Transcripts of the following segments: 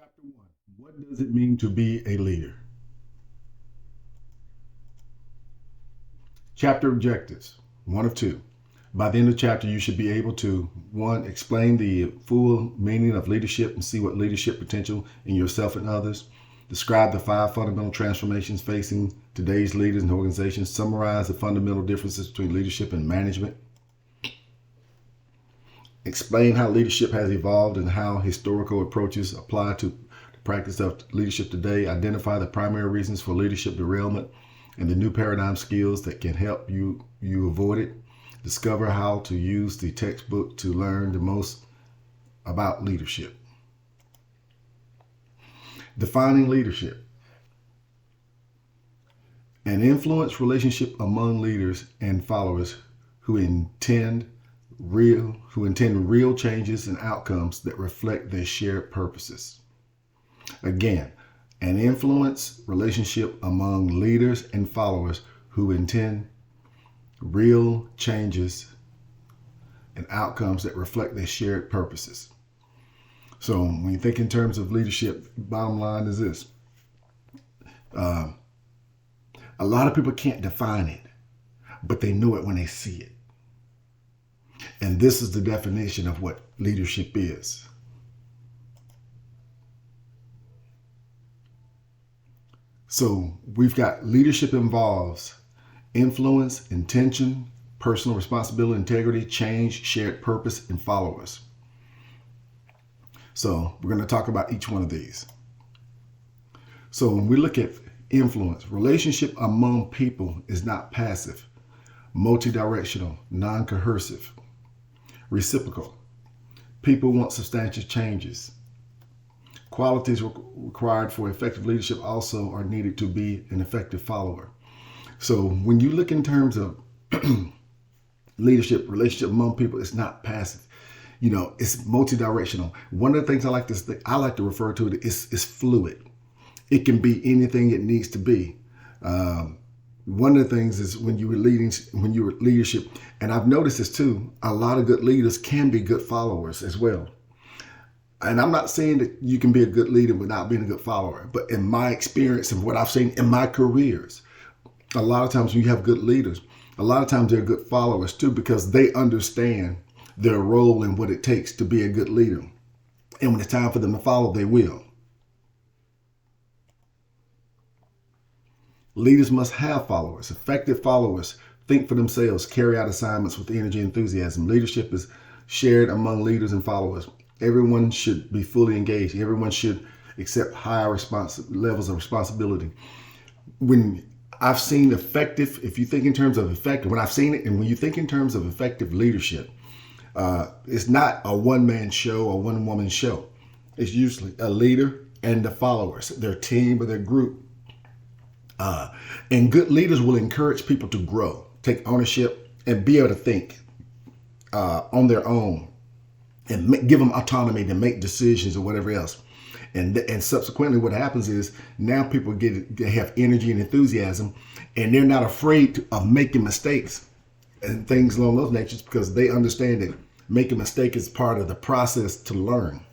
Chapter 1. What does it mean to be a leader? Chapter objectives. One of two. By the end of the chapter, you should be able to, one, explain the full meaning of leadership and see what leadership potential in yourself and others. Describe the 5 fundamental transformations facing today's leaders and organizations. Summarize the fundamental differences between leadership and management. Explain how leadership has evolved and how historical approaches apply to the practice of leadership today. Identify the primary reasons for leadership derailment and the new paradigm skills that can help you avoid it. Discover how to use the textbook to learn the most about leadership. Defining leadership. An influence relationship among leaders and followers who intend real changes and outcomes that reflect their shared purposes. Again, an influence relationship among leaders and followers who intend real changes and outcomes that reflect their shared purposes. So when you think in terms of leadership, bottom line is this. A lot of people can't define it, but they know it when they see it. And this is the definition of what leadership is. So we've got leadership involves influence, intention, personal responsibility, integrity, change, shared purpose, and followers. So we're going to talk about each one of these. So when we look at influence, relationship among people is not passive, multidirectional, non-coercive, reciprocal. People want substantial changes. Qualities required for effective leadership also are needed to be an effective follower. So when you look in terms of leadership, relationship among people, it's not passive. It's multidirectional. One of the things I like to refer to it is fluid. It can be anything it needs to be. One of the things is when you're leadership, and I've noticed this too, a lot of good leaders can be good followers as well. And I'm not saying that you can be a good leader without being a good follower, but in my experience and what I've seen in my careers, a lot of times when you have good leaders, a lot of times they're good followers too, because they understand their role and what it takes to be a good leader. And when it's time for them to follow, they will. Leaders must have followers. Effective followers think for themselves, carry out assignments with energy and enthusiasm. Leadership is shared among leaders and followers. Everyone should be fully engaged. Everyone should accept higher levels of responsibility. When I've seen effective, if you think in terms of effective, when I've seen it, and when you think in terms of effective leadership, it's not a one-man show or one-woman show. It's usually a leader and the followers, their team or their group. And good leaders will encourage people to grow, take ownership, and be able to think on their own, and give them autonomy to make decisions or whatever else. And subsequently, what happens is now people they have energy and enthusiasm, and they're not afraid of making mistakes and things along those natures, because they understand that making a mistake is part of the process to learn.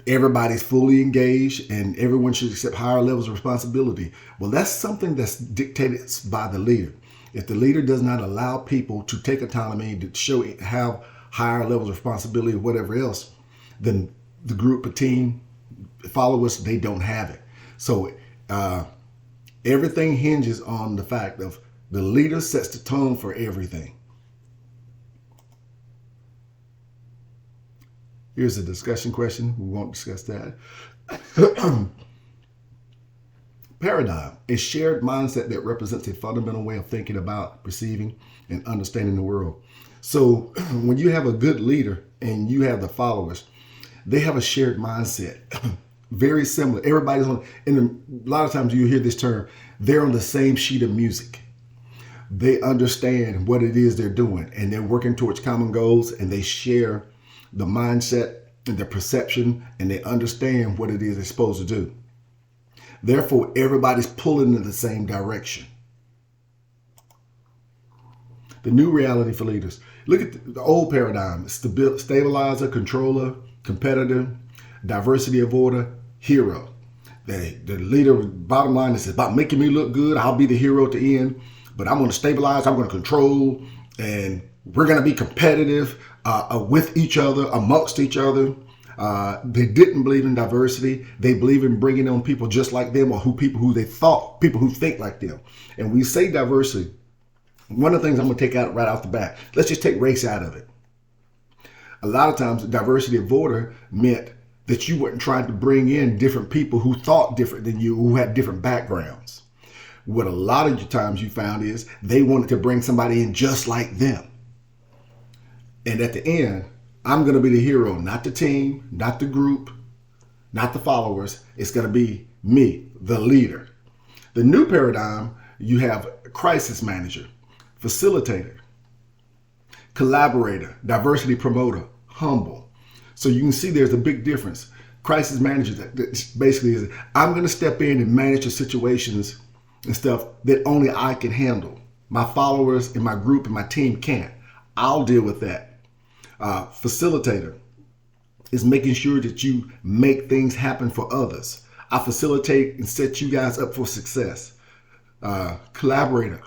Everybody's fully engaged and everyone should accept higher levels of responsibility. Well, that's something that's dictated by the leader. If the leader does not allow people to take autonomy, to have higher levels of responsibility or whatever else, then the group, a team, followers, they don't have it. So everything hinges on the fact of the leader sets the tone for everything. Here's a discussion question. We won't discuss that. Paradigm, a shared mindset that represents a fundamental way of thinking about, perceiving, and understanding the world. So when you have a good leader and you have the followers, they have a shared mindset. Very similar. Everybody's on, and a lot of times you hear this term, they're on the same sheet of music. They understand what it is they're doing, and they're working towards common goals, and they share the mindset and the perception, and they understand what it is they're supposed to do. Therefore, everybody's pulling in the same direction. The new reality for leaders. Look at the old paradigm: stabilizer, controller, competitor. Diversity of order, hero. The leader, bottom line, is about making me look good. I'll be the hero at the end, but I'm going to stabilize, I'm going to control, and we're going to be competitive with each other, amongst each other. They didn't believe in diversity. They believe in bringing on people just like them, or people who think like them. And we say diversity. One of the things I'm going to take out right off the bat, let's just take race out of it. A lot of times, diversity of order meant that you weren't trying to bring in different people who thought different than you, who had different backgrounds. What a lot of times you found is they wanted to bring somebody in just like them. And at the end, I'm going to be the hero, not the team, not the group, not the followers. It's going to be me, the leader. The new paradigm, you have crisis manager, facilitator, collaborator, diversity promoter, humble. So you can see there's a big difference. Crisis manager, that basically is, I'm going to step in and manage the situations and stuff that only I can handle. My followers and my group and my team can't. I'll deal with that. Facilitator is making sure that you make things happen for others. I facilitate and set you guys up for success. Collaborator.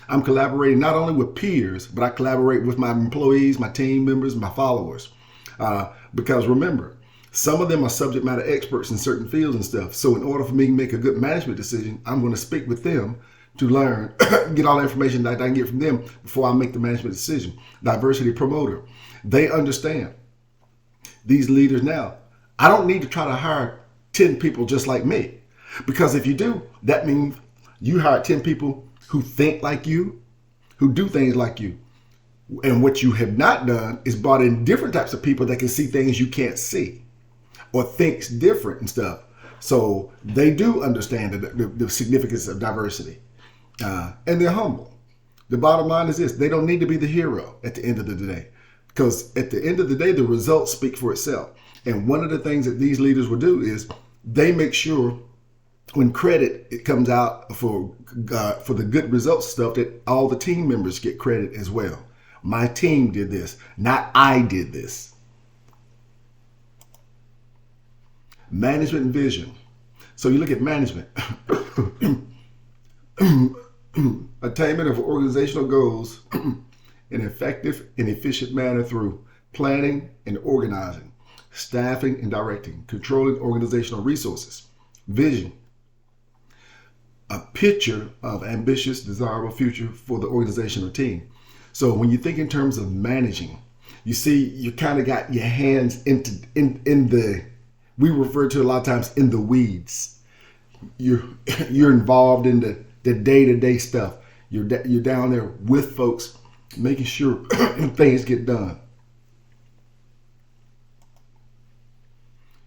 I'm collaborating not only with peers, but I collaborate with my employees, my team members, my followers. Because remember, some of them are subject matter experts in certain fields and stuff. So in order for me to make a good management decision, I'm going to speak with them to learn, get all the information that I can get from them before I make the management decision. Diversity promoter. They understand. These leaders now, I don't need to try to hire 10 people just like me. Because if you do, that means you hire 10 people who think like you, who do things like you. And what you have not done is brought in different types of people that can see things you can't see or thinks different and stuff. So they do understand the significance of diversity. And they're humble. The bottom line is this: they don't need to be the hero at the end of the day. Because at the end of the day, the results speak for itself. And one of the things that these leaders will do is they make sure when credit it comes out for the good results stuff, that all the team members get credit as well. My team did this, not I did this. Management and vision. So you look at management. Attainment of organizational goals in an effective and efficient manner through planning and organizing, staffing and directing, controlling organizational resources. Vision. A picture of ambitious, desirable future for the organization or team. So when you think in terms of managing, you see you kind of got your hands in the, we refer to a lot of times in the weeds. You're involved in the day-to-day stuff. You're down there with folks, making sure things get done.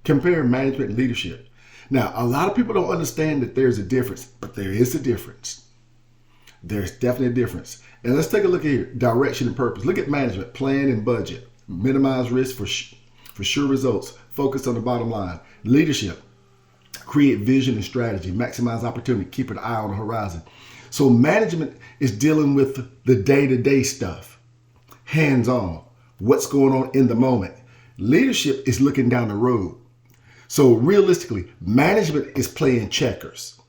Compare management and leadership. Now, a lot of people don't understand that there's a difference, but there is a difference. There's definitely a difference. And let's take a look at here. Direction and purpose. Look at management, plan and budget. Minimize risk for sure results. Focus on the bottom line. Leadership. Create vision and strategy. Maximize opportunity. Keep an eye on the horizon. So management is dealing with the day-to-day stuff. Hands-on. What's going on in the moment. Leadership is looking down the road. So realistically, management is playing checkers.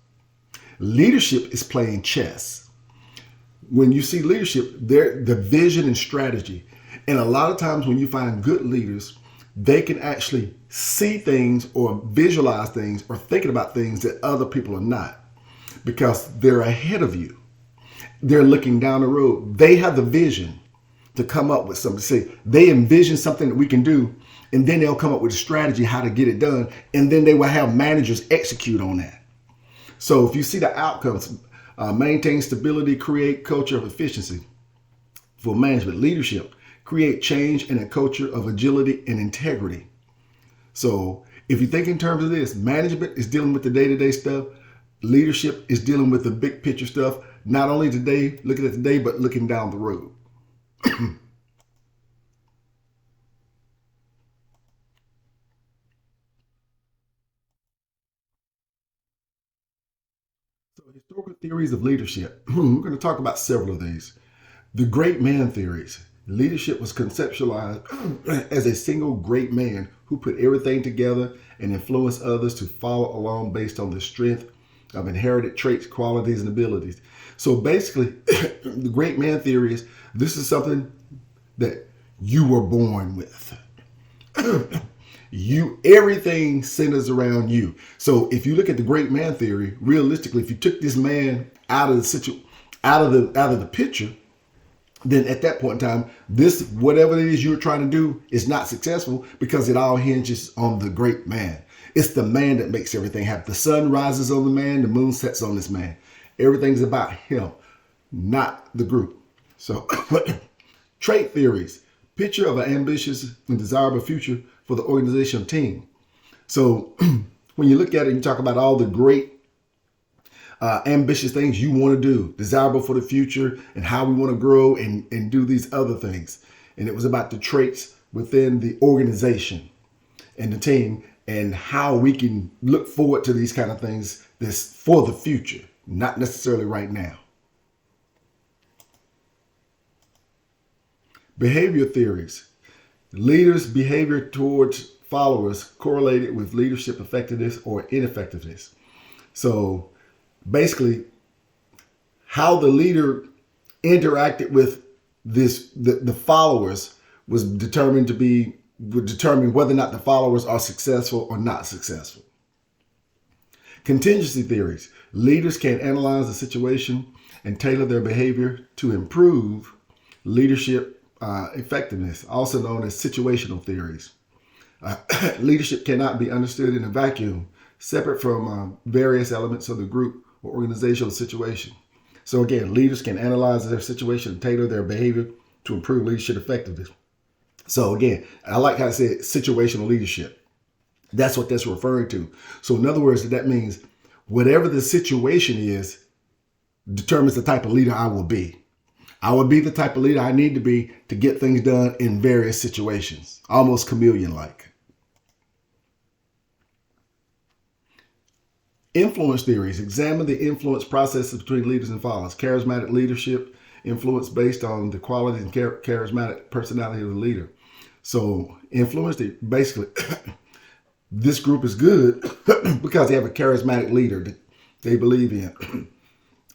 Leadership is playing chess. When you see leadership, the vision and strategy. And a lot of times when you find good leaders, they can actually see things or visualize things or thinking about things that other people are not, because they're ahead of you. They're looking down the road. They have the vision to come up with something. Say they envision something that we can do, and then they'll come up with a strategy how to get it done, and then they will have managers execute on that. So if you see the outcomes, maintain stability, create culture of efficiency. For management, leadership, create change and a culture of agility and integrity. So if you think in terms of this, management is dealing with the day-to-day stuff. Leadership is dealing with the big picture stuff, not only today, looking at today, but looking down the road. So historical theories of leadership. We're going to talk about several of these. The great man theories. Leadership was conceptualized as a single great man who put everything together and influenced others to follow along based on the strength of inherited traits, qualities, and abilities. So basically, the great man theory is this is something that you were born with. Everything centers around you. So if you look at the great man theory, realistically, if you took this man out of the picture, then at that point in time, this whatever it is you're trying to do is not successful because it all hinges on the great man. It's the man that makes everything happen. The sun rises on the man, the moon sets on this man. Everything's about him, not the group. So trait theories, picture of an ambitious and desirable future for the organizational team. So when you look at it, you talk about all the great ambitious things you want to do, desirable for the future, and how we want to grow and do these other things. And it was about the traits within the organization and the team and how we can look forward to these kind of things this for the future, not necessarily right now. Behavior theories. Leaders' behavior towards followers correlated with leadership effectiveness or ineffectiveness. So basically, how the leader interacted with the followers would determine whether or not the followers are successful or not successful. Contingency theories. Leaders can analyze the situation and tailor their behavior to improve leadership effectiveness, also known as situational theories. Leadership cannot be understood in a vacuum, separate from various elements of the group or organizational situation. So again, leaders can analyze their situation and tailor their behavior to improve leadership effectiveness. So again, I like how I said situational leadership. That's what that's referring to. So in other words, that means whatever the situation is determines the type of leader I will be. I will be the type of leader I need to be to get things done in various situations, almost chameleon-like. Influence theories. Examine the influence processes between leaders and followers. Charismatic leadership, influence based on the qualities and charismatic personality of the leader. So influence, basically, this group is good because they have a charismatic leader that they believe in.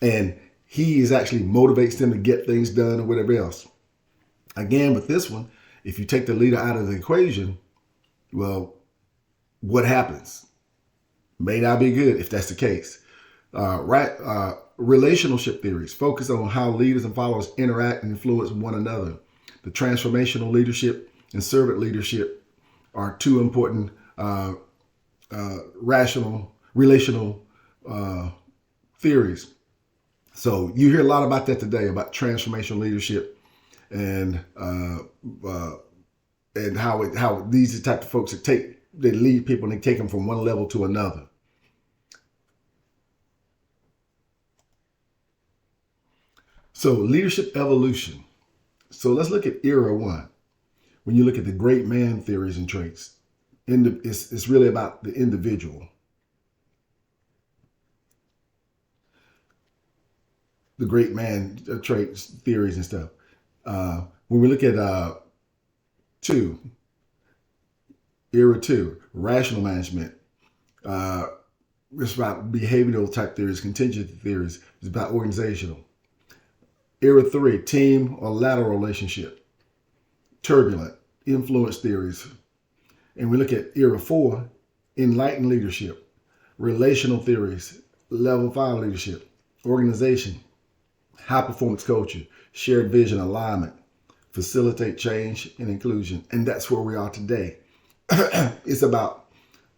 And he is actually motivates them to get things done or whatever else. Again, with this one, if you take the leader out of the equation, well, what happens? May not be good if that's the case. Relationship theories focus on how leaders and followers interact and influence one another. The transformational leadership and servant leadership are two important relational theories. So you hear a lot about that today, about transformational leadership and how these are the type of folks that lead people and they take them from one level to another. So leadership evolution. So let's look at era one. When you look at the great man theories and traits, it's really about the individual. The great man traits, theories and stuff. When we look at era two, rational management. It's about behavioral type theories, contingency theories. It's about organizational. Era three, team or lateral relationship. Turbulent, influence theories. And we look at era four, enlightened leadership. Relational theories, level 5 leadership. Organization, high performance culture, shared vision, alignment, facilitate change and inclusion. And that's where we are today. It's about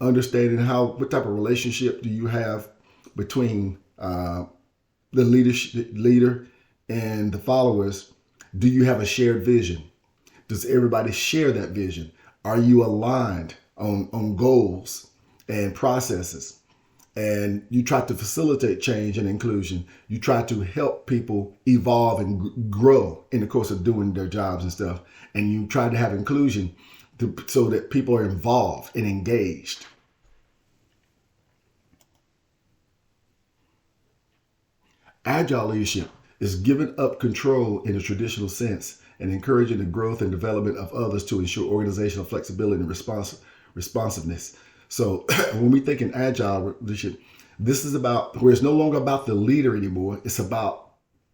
understanding what type of relationship do you have between the leader and the followers. Do you have a shared vision? Does everybody share that vision? Are you aligned on goals and processes? And you try to facilitate change and inclusion. You try to help people evolve and grow in the course of doing their jobs and stuff. And you try to have inclusion so that people are involved and engaged. Agile leadership is giving up control in a traditional sense and encouraging the growth and development of others to ensure organizational flexibility and responsiveness. So when we think in agile leadership, this is about where it's no longer about the leader anymore. It's about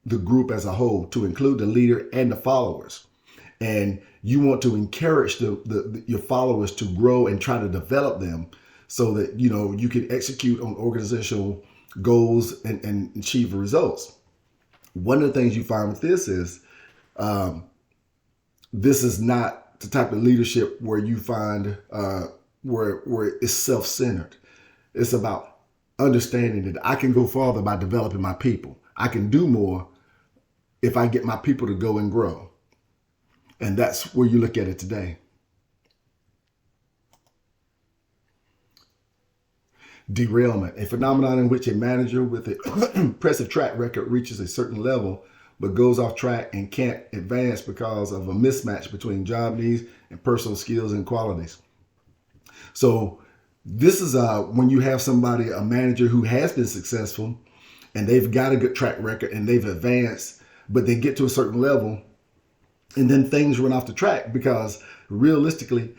the group as a whole, to include the leader and the followers. And you want to encourage your followers to grow and try to develop them so that, you can execute on organizational goals and achieve results. One of the things you find with this is this is not the type of leadership where you find where it's self-centered. It's about understanding that I can go farther by developing my people. I can do more if I get my people to go and grow. And that's where you look at it today. Derailment, a phenomenon in which a manager with an impressive track record reaches a certain level, but goes off track and can't advance because of a mismatch between job needs and personal skills and qualities. So this is when you have somebody, a manager who has been successful and they've got a good track record and they've advanced, but they get to a certain level and then things run off the track because realistically,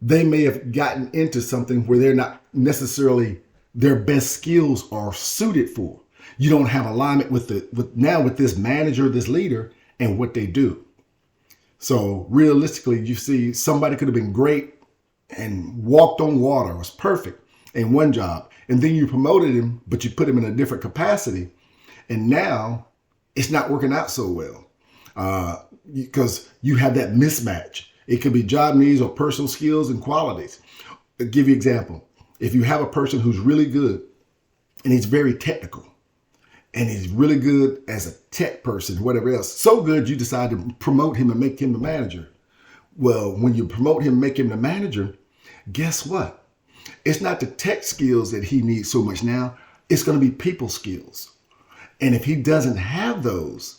they may have gotten into something where they're not necessarily their best skills are suited for. You don't have alignment with this manager, this leader, and what they do. So realistically, you see somebody could have been great and walked on water, was perfect in one job, and then you promoted him, but you put him in a different capacity, and now it's not working out so well because you have that mismatch. It could be job needs or personal skills and qualities. I'll give you an example. If you have a person who's really good and he's very technical and he's really good as a tech person, whatever else, so good you decide to promote him and make him the manager. Well, when you promote him and make him the manager, guess what? It's not the tech skills that he needs so much now. It's going to be people skills. And if he doesn't have those,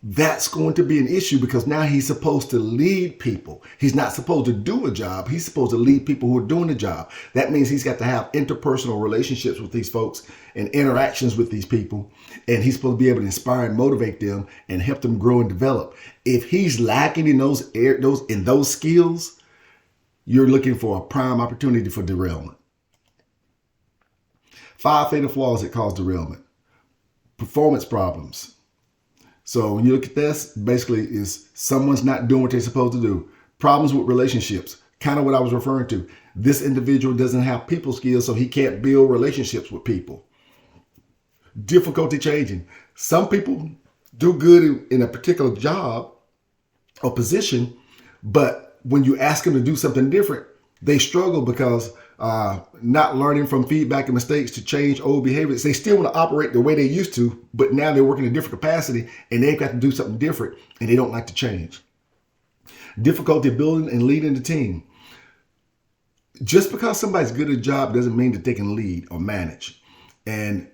that's going to be an issue because now he's supposed to lead people. He's not supposed to do a job. He's supposed to lead people who are doing the job. That means he's got to have interpersonal relationships with these folks and interactions with these people. And he's supposed to be able to inspire and motivate them and help them grow and develop. If he's lacking in those skills, you're looking for a prime opportunity for derailment. 5 fatal flaws that cause derailment. Performance problems. So when you look at this, basically is someone's not doing what they're supposed to do. Problems with relationships, kind of what I was referring to. This individual doesn't have people skills, so he can't build relationships with people. Difficulty changing. Some people do good in a particular job or position, but when you ask them to do something different, they struggle because not learning from feedback and mistakes to change old behaviors. They still want to operate the way they used to, but now they're working in a different capacity and they've got to do something different and they don't like to change. Difficulty building and leading the team. Just because somebody's good at a job doesn't mean that they can lead or manage. And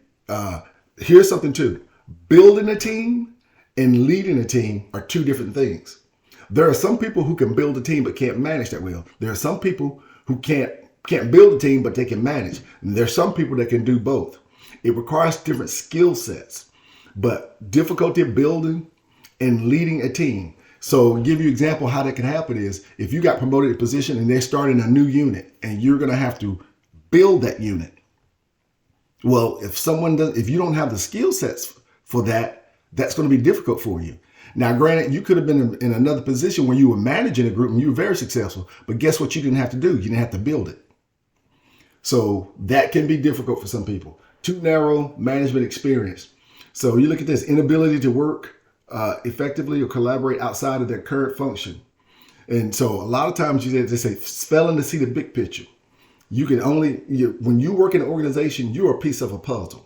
here's something too. Building a team and leading a team are two different things. There are some people who can build a team but can't manage that well. There are some people who can't build a team, but they can manage. And there's some people that can do both. It requires different skill sets, but difficulty building and leading a team. So give you an example how that can happen is if you got promoted to a position and they're starting a new unit and you're going to have to build that unit. Well, if you don't have the skill sets for that, that's going to be difficult for you. Now, granted, you could have been in another position where you were managing a group and you were very successful, but guess what you didn't have to do? You didn't have to build it. So that can be difficult for some people. Too narrow management experience. So you look at this inability to work effectively or collaborate outside of their current function. And so a lot of times they say failing to see the big picture. When you work in an organization, you're a piece of a puzzle.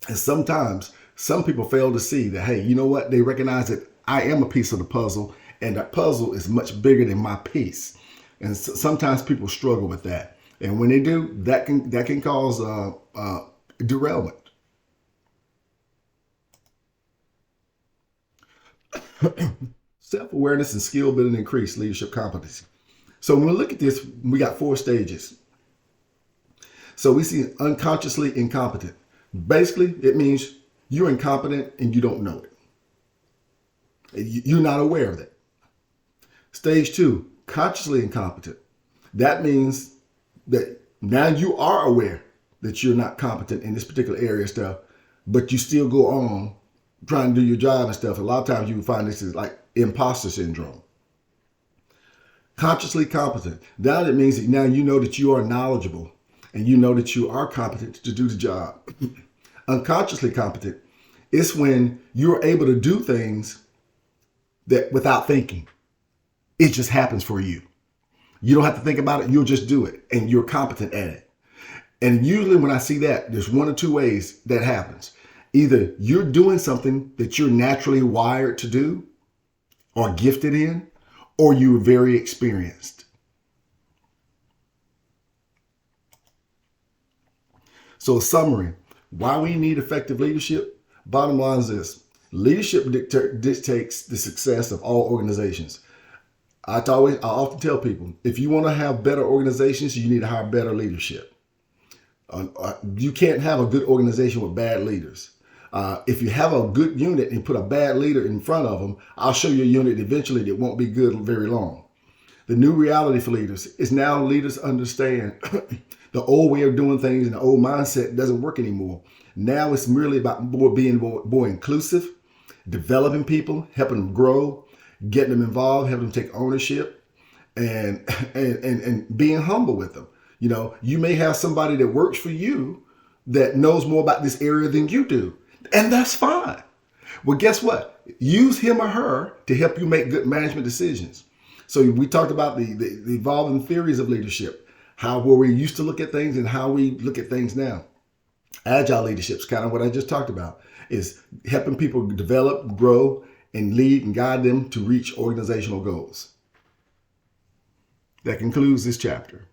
And sometimes some people fail to see that, hey, you know what? They recognize that I am a piece of the puzzle and that puzzle is much bigger than my piece. And sometimes people struggle with that. And when they do, that can cause derailment. Self-awareness and skill building increase leadership competency. So when we look at this, we got 4 stages. So we see unconsciously incompetent. Basically, it means you're incompetent and you don't know it. You're not aware of it. Stage 2, consciously incompetent. That means that now you are aware that you're not competent in this particular area of stuff, but you still go on trying to do your job and stuff. A lot of times you will find this is like imposter syndrome. Consciously competent. Now that means that now you know that you are knowledgeable and you know that you are competent to do the job. Unconsciously competent. It's when you're able to do things that without thinking. It just happens for you. You don't have to think about it. You'll just do it and you're competent at it. And usually when I see that, there's one or two ways that happens. Either you're doing something that you're naturally wired to do or gifted in, or you're very experienced. So a summary, why we need effective leadership? Bottom line is this: leadership dictates the success of all organizations. I often tell people, if you want to have better organizations, you need to hire better leadership. You can't have a good organization with bad leaders. If you have a good unit and put a bad leader in front of them, I'll show you a unit eventually that won't be good very long. The new reality for leaders is now leaders understand the old way of doing things and the old mindset doesn't work anymore. Now it's merely about being more inclusive, developing people, helping them grow, getting them involved, having them take ownership, and being humble with them. You know, you may have somebody that works for you that knows more about this area than you do, and that's fine. Well, guess what? Use him or her to help you make good management decisions. So we talked about the evolving theories of leadership, where we used to look at things and how we look at things now. Agile leadership is kind of what I just talked about, is helping people develop, grow, and lead and guide them to reach organizational goals. That concludes this chapter.